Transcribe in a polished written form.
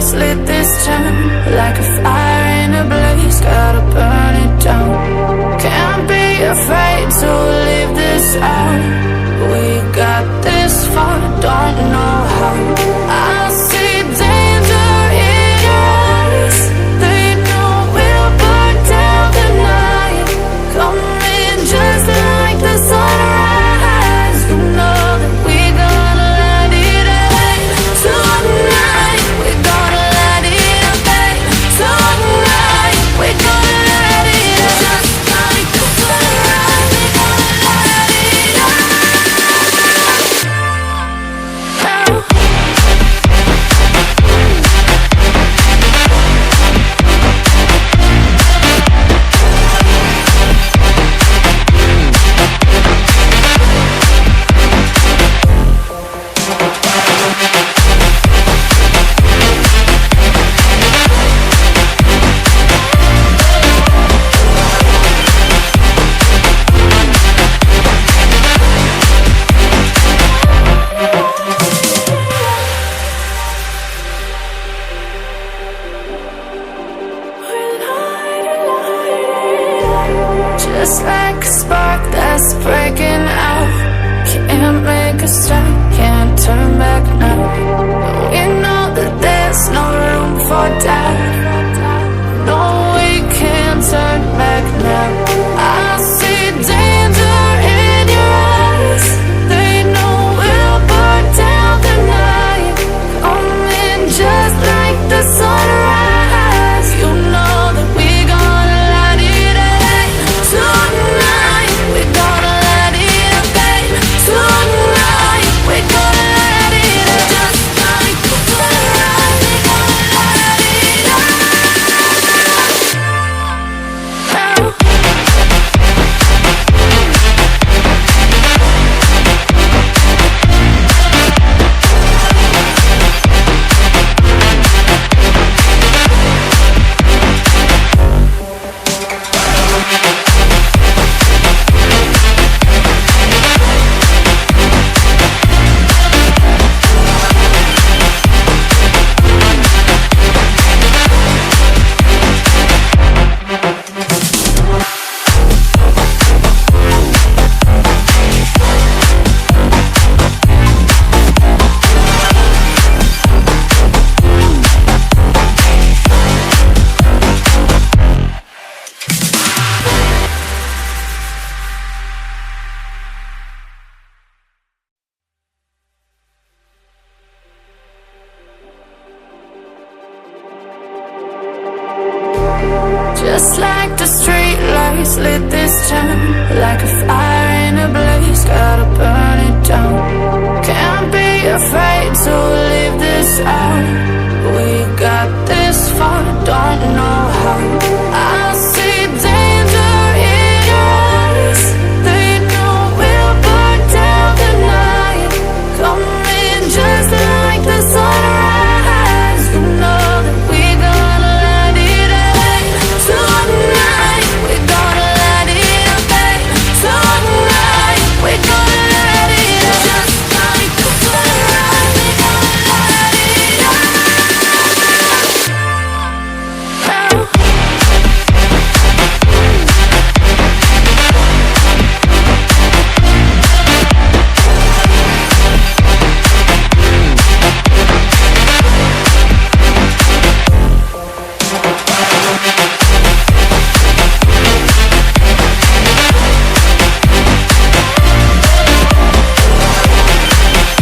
lights lit this town like a fire in a blaze, gotta burn it down. Can't be afraid to leave this out. We got this far, don't know how. I see danger in your eyes. They know we'll burn down the night. Coming just like the sunrise. You know that we gonna let it end. Tonight we gonna let it end. Tonight we gonna let it end. Just like the sunrise, we gonna let it end. Just like a spark that's breaking out. Can't make a stop, can't turn back now. We know that there's no room for doubt. No, we can't turn back now. I see danger in your eyes. They know we'll burn down the night. Coming just like the sunrise. You know that we gonna let it end. Tonight we gonna let it end. Tonight we gonna let it end. Just like the sunrise, we gonna let it end. Just like the street lights lit this town like a fire in a blaze, gotta burn it down. Can't be afraid to leave this out. We got this far, don't know how.